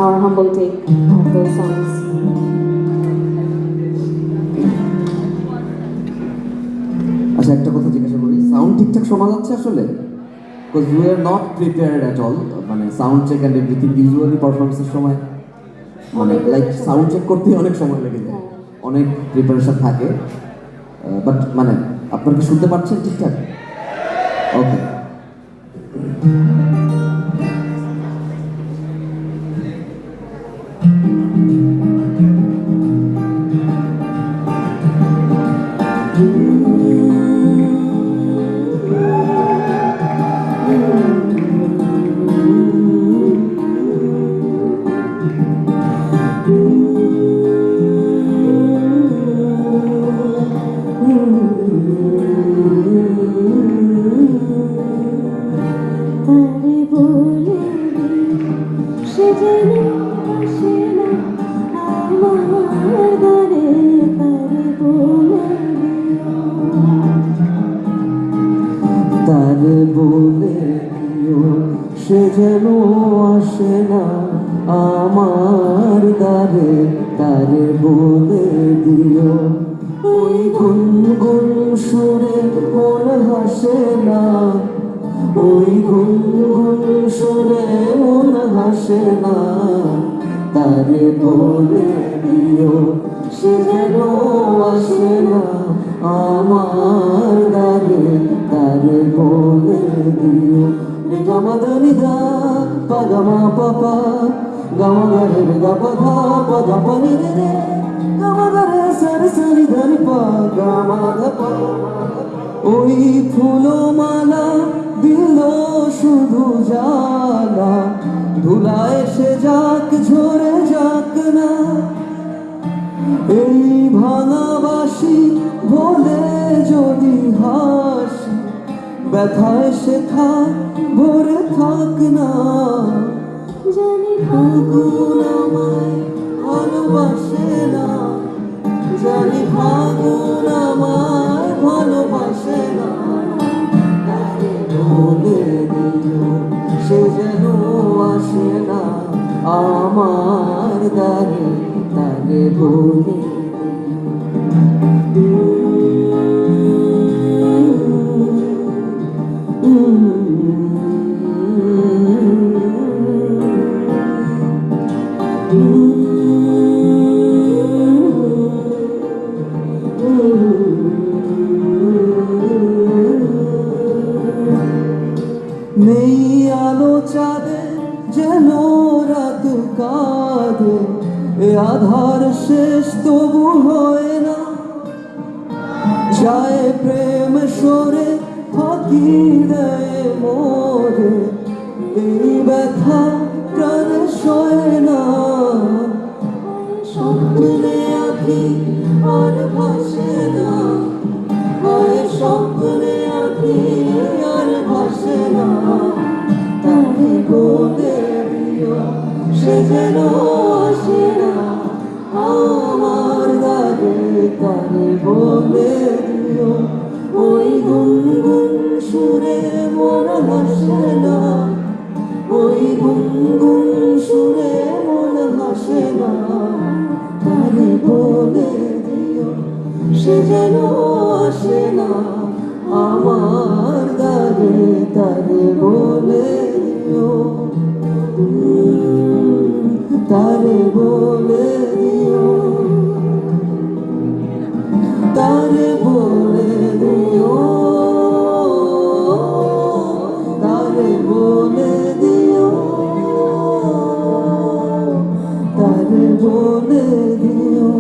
our humble take of those songs. আচ্ছা, একটা কথা জিজ্ঞাসা করি, সাউন্ড ঠিকঠাক শোনা যাচ্ছে আসলে? Because we are not prepared at all, মানে sound check and everything usually পারফরমেন্সের সময় মানে লাইক সাউন্ড চেক করতেই অনেক সময় লেগে যায়, অনেক প্রিপারেশন থাকে, বাট মানে আপনারা কি শুনতে পাচ্ছেন ঠিকঠাক? ওকে। তারে বলে দিও সে যেন আসে না আমার দ্বারে, তারে বলে দিও ওই গুনগুন সুরে মন হাসে না, ওই গুনগুন সুরে মন হাসে না, তারে বলে দিও সে যেন আসে না আমার দ্বারে, তারে বলে দিও। রে গামা ধানি ধা পা গামা পাপা, গামা গারে রে গা পা ধা পা গা পা নি রে রে, গামা গারে সারে সারি ধানি পা গামা ধা পা। ওই ফুলমালা দিল শুধু জ্বালা, ধুলা এসে যাক ঝরে যাক না, এই ভাঙা বাঁশি বলে যদি হাসি, ব্যথায় সে থাক ভরে থাক না, জানি ফাগুন আমায় ভালোবাসে না, জানি ফাগুন আমায় ভালোবাসে না, তারে বলে দিও সে যেন আসে না আমার দ্বারে, তারে বলে নেই আলো চাঁদে যেন রাত কাঁদে, এ আধার শেষ তবু হয় না, যায় প্রেম সরে ফাঁকি দেয় মোরে, এই ব্যথা প্রাণে সয় না, স্বপ্নে আঁখি আর ভাসে না, হয় স্বপ্নে আঁখি আর ভাসে না, তারে বলে দিও সে যেন আসে না আমার দ্বারে, তারে বলে দিও ওই গুনগুন সুরে মন হাসে না, ওই গুনগুন সুরে মন হাসে না, তারে বলে দিও সে যেন আসে না আমার দ্বারে, তারে বলে দিও, তারে বলে দিও, তারে বলে দিও, তারে বলে দিও, তারে বলে দিও।